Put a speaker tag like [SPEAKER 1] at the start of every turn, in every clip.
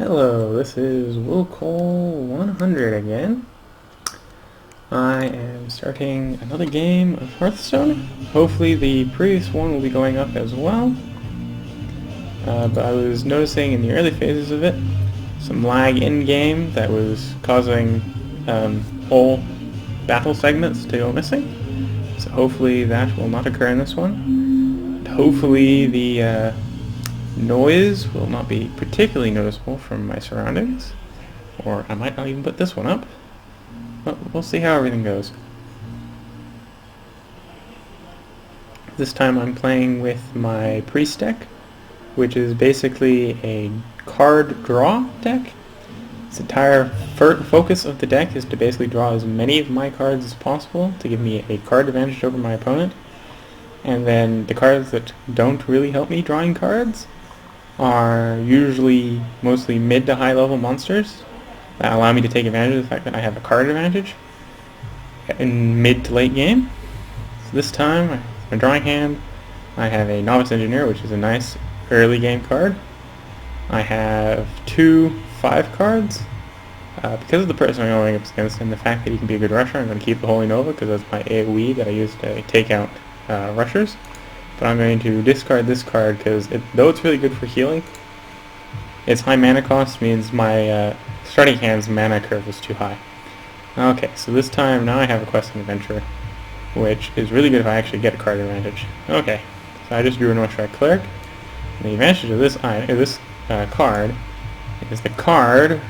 [SPEAKER 1] Hello, this is Will Cole 100 again. I am starting another game of Hearthstone. Hopefully the previous one will be going up as well. But I was noticing in the early phases of it some lag in-game that was causing whole battle segments to go missing. So hopefully that will not occur in this one. And hopefully the noise will not be particularly noticeable from my surroundings. Or I might not even put this one up. But we'll see how everything goes. This time I'm playing with my priest deck, which is basically a card draw deck. Its entire focus of the deck is to basically draw as many of my cards as possible to give me a card advantage over my opponent. And then the cards that don't really help me drawing cards are usually mostly mid to high level monsters that allow me to take advantage of the fact that I have a card advantage in mid to late game. So this time, my drawing hand, I have a Novice Engineer, which is a nice early game card. I have 2 5 cards. Because of the person I'm going up against and the fact that he can be a good rusher, I'm going to keep the Holy Nova because that's my AoE that I use to take out rushers. But I'm going to discard this card because though it's really good for healing, its high mana cost means my starting hand's mana curve is too high. Okay, so this time now I have a Quest and Adventure, which is really good if I actually get a card advantage. Okay, so I just drew a Northstrike Cleric. And the advantage of this card is the card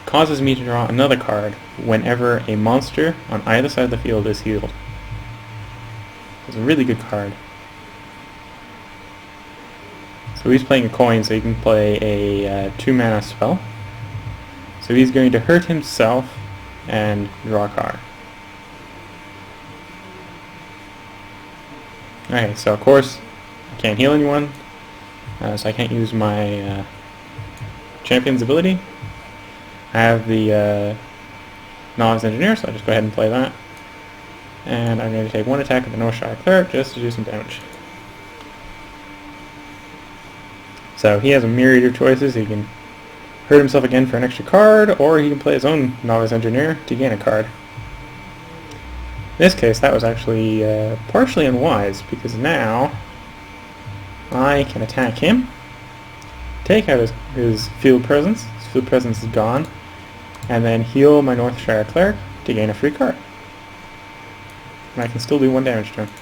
[SPEAKER 1] causes me to draw another card whenever a monster on either side of the field is healed. It's a really good card. So he's playing a coin, so he can play a 2 mana spell. So he's going to hurt himself and draw a card. Okay, so of course I can't heal anyone, so I can't use my champion's ability. I have the Novice Engineer, so I'll just go ahead and play that. And I'm going to take 1 attack at the Northshire Cleric just to do some damage. So he has a myriad of choices. He can hurt himself again for an extra card, or he can play his own Novice Engineer to gain a card. In this case, that was actually partially unwise, because now I can attack him, take out his field presence. His field presence is gone, and then heal my Northshire Cleric to gain a free card. And I can still do 1 damage to him.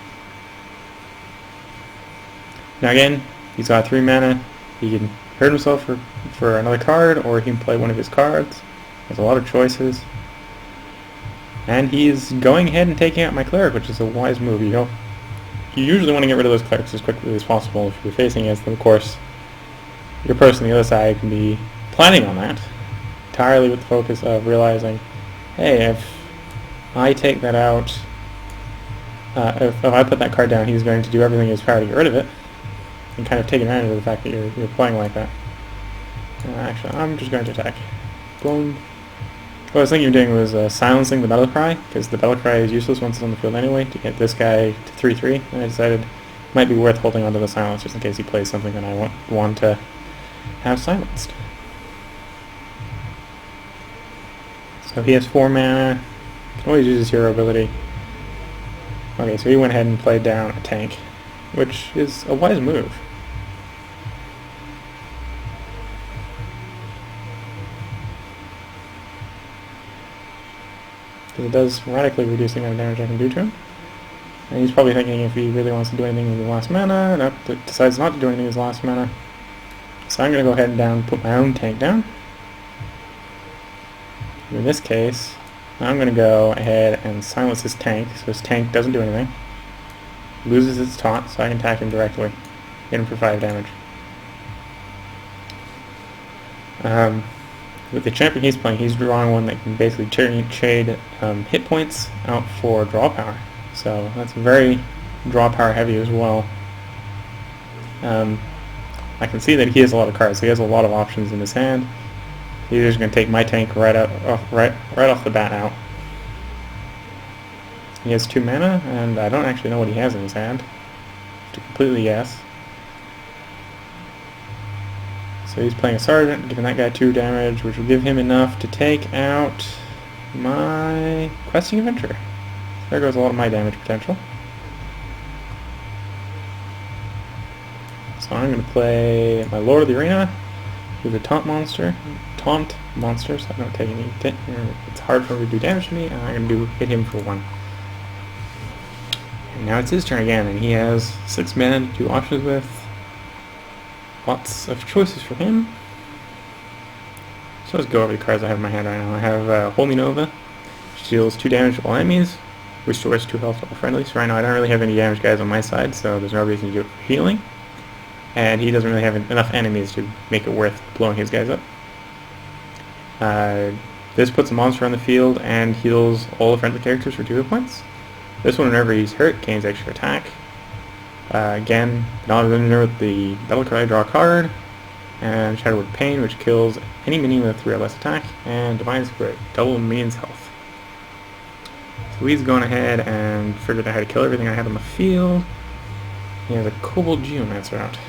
[SPEAKER 1] Now again, he's got 3 mana. He can hurt himself for another card, or he can play one of his cards. There's a lot of choices. And he's going ahead and taking out my Cleric, which is a wise move. You usually want to get rid of those Clerics as quickly as possible if you're facing against them. Of course, your person on the other side can be planning on that, entirely with the focus of realizing, hey, if I take that out, if I put that card down, he's going to do everything in his power to get rid of it, and kind of take advantage of the fact that you're playing like that. Actually, I'm just going to attack. Boom. What I was thinking of doing was silencing the battle cry, because the battle cry is useless once it's on the field anyway, to get this guy to 3-3, and I decided it might be worth holding onto the silence just in case he plays something that I want to have silenced. So he has 4 mana, can always use his hero ability. Okay, so he went ahead and played down a tank, which is a wise move. Because it does radically reduce the amount of damage I can do to him. And he's probably thinking if he really wants to do anything with his last mana, and decides not to do anything with his last mana. So I'm going to go ahead and put my own tank down. In this case, I'm going to go ahead and silence his tank, so his tank doesn't do anything. Loses its taunt, so I can attack him directly. Hit him for 5 damage. With the champion he's playing, he's drawing one that can basically trade hit points out for draw power. So that's very draw power heavy as well. I can see that he has a lot of cards, so he has a lot of options in his hand. He's just going to take my tank right off the bat out. He has 2 mana, and I don't actually know what he has in his hand, to completely guess. So he's playing a sergeant, giving that guy 2 damage, which will give him enough to take out my questing adventurer. There goes a lot of my damage potential. So I'm going to play my Lord of the Arena with a taunt monster, so I don't take any. It's hard for him to do damage to me, and I'm going to hit him for 1. And now it's his turn again, and he has 6 mana to do options with. Lots of choices for him. So let's go over the cards I have in my hand right now. I have Holy Nova, which deals 2 damage to all enemies, restores 2 health to all friendlies. So right now I don't really have any damage guys on my side, so there's no reason to do it for healing. And he doesn't really have enough enemies to make it worth blowing his guys up. This puts a monster on the field and heals all the friendly characters for 2 hit points. This one, whenever he's hurt, gains extra attack. Again, not with the battle cry, draw a card, and Shadowwood Pain, which kills any minion with 3 or less attack, and Divine Spirit, double minion's health. So he's gone ahead and figured out how to kill everything I had on the field. He has a Kobold Geomancer out. So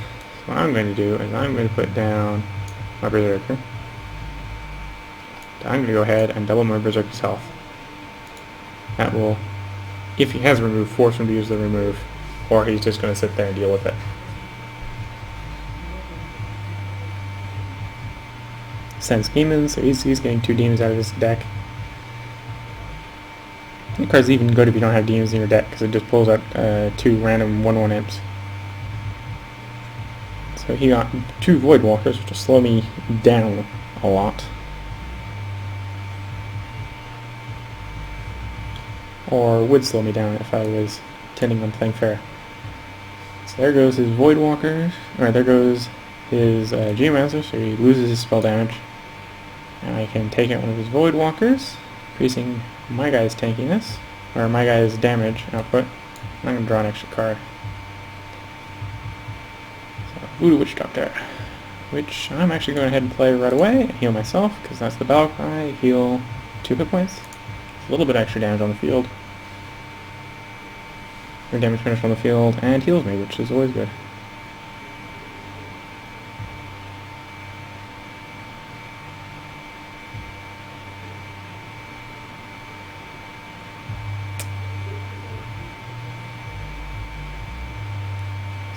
[SPEAKER 1] what I'm going to do is I'm going to put down my Berserker. I'm going to go ahead and double my Berserker's health. That will, if he has remove, force him to use the remove. Or he's just going to sit there and deal with it. Sends demons, so he's getting 2 demons out of his deck. The card's even good if you don't have demons in your deck, because it just pulls out 2 random 1/1 imps. So he got 2 Void Walkers, which will slow me down a lot. Or would slow me down if I was intending on playing fair. So there goes his Void Walkers, or there goes his Geomancer, so he loses his spell damage. Now I can take out one of his Void Walkers, increasing my guy's tankiness, or my guy's damage output. I'm going to draw an extra card. So Voodoo Witch Doctor, which I'm actually going ahead and play right away and heal myself, because that's the battle cry. Heal 2 hit points. A little bit extra damage on the field. Or damage finished on the field, and heals me, which is always good.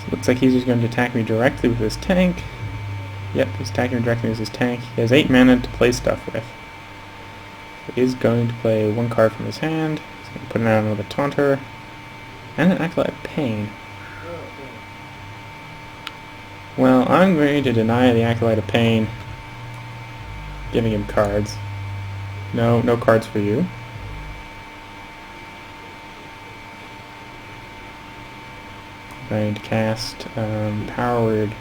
[SPEAKER 1] So it looks like he's just going to attack me directly with his tank. Yep, he's attacking me directly with his tank. He has 8 mana to play stuff with. So he is going to play 1 card from his hand. He's going to put out another Taunter. And an Acolyte of Pain. Well, I'm going to deny the Acolyte of Pain, giving him cards. No cards for you. I'm going to cast Powered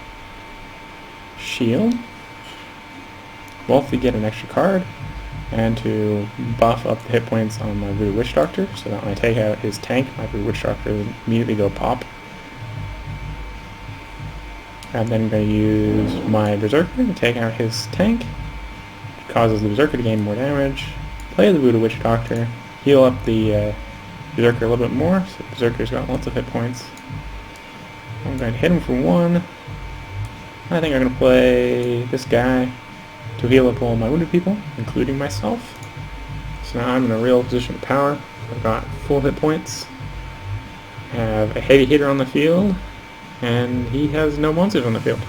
[SPEAKER 1] Shield. Both to get an extra card, and to buff up the hit points on my Voodoo Witch Doctor, so that when I take out his tank, my Voodoo Witch Doctor will immediately go pop. And then I'm going to use my Berserker to take out his tank, which causes the Berserker to gain more damage. Play the Voodoo Witch Doctor, heal up the Berserker a little bit more, so the Berserker's got lots of hit points. I'm going to hit him for 1. I think I'm going to play this guy to heal up all my wounded people, including myself. So now I'm in a real position of power. I've got full hit points, I have a heavy hitter on the field, and he has no monsters on the field.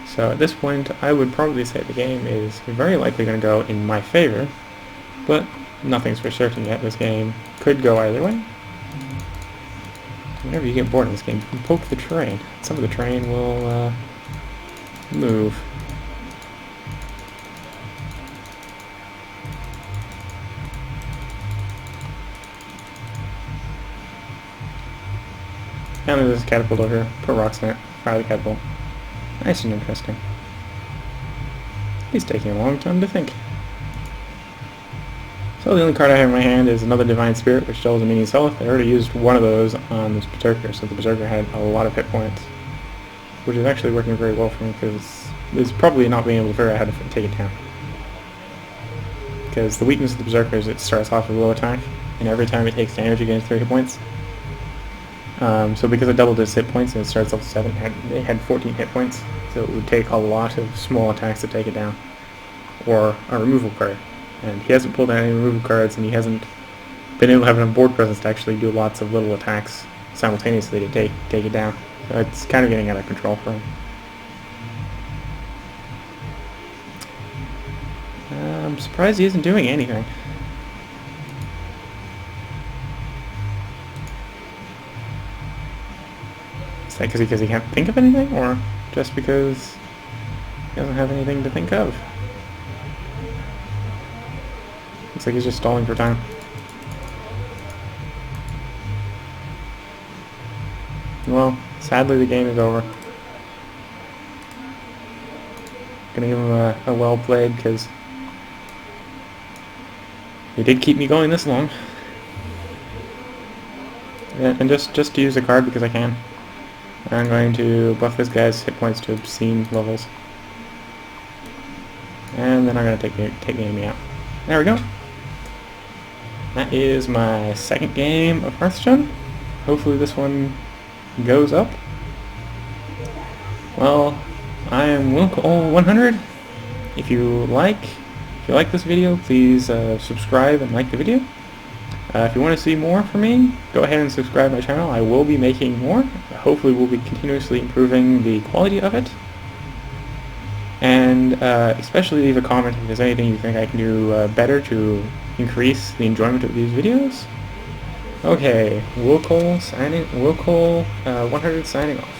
[SPEAKER 1] So at this point I would probably say the game is very likely going to go in my favor, but nothing's for certain yet. This game could go either way. Whenever you get bored in this game, you can poke the terrain. Some of the terrain will move. And there's a catapult over here. Put rocks in it. Fire the catapult. Nice and interesting. He's taking a long time to think. So the only card I have in my hand is another Divine Spirit, which doubles a minion's health. I already used one of those on this Berserker, so the Berserker had a lot of hit points, which is actually working very well for me, because it's probably not being able to figure out how to take it down. Because the weakness of the Berserker is it starts off with low attack, and every time it takes damage it gains 3 hit points. So because I doubled his hit points and it starts off 7, it had 14 hit points, so it would take a lot of small attacks to take it down, or a removal card. And he hasn't pulled out any removal cards, and he hasn't been able to have enough board presence to actually do lots of little attacks simultaneously to take it down. So it's kind of getting out of control for him. I'm surprised he isn't doing anything. Is that because he can't think of anything, or just because he doesn't have anything to think of? Looks like he's just stalling for time. Well, sadly the game is over. Gonna give him a well played, because he did keep me going this long. And just to use a card because I can, I'm going to buff this guy's hit points to obscene levels. And then I'm going to take the enemy out. There we go. That is my second game of Hearthstone. Hopefully this one goes up. Well, I am Wilcol100. If you like this video, please subscribe and like the video. If you want to see more from me, go ahead and subscribe to my channel. I will be making more. Hopefully we'll be continuously improving the quality of it. And especially leave a comment if there's anything you think I can do better to increase the enjoyment of these videos. Okay, Wilcol100 signing off.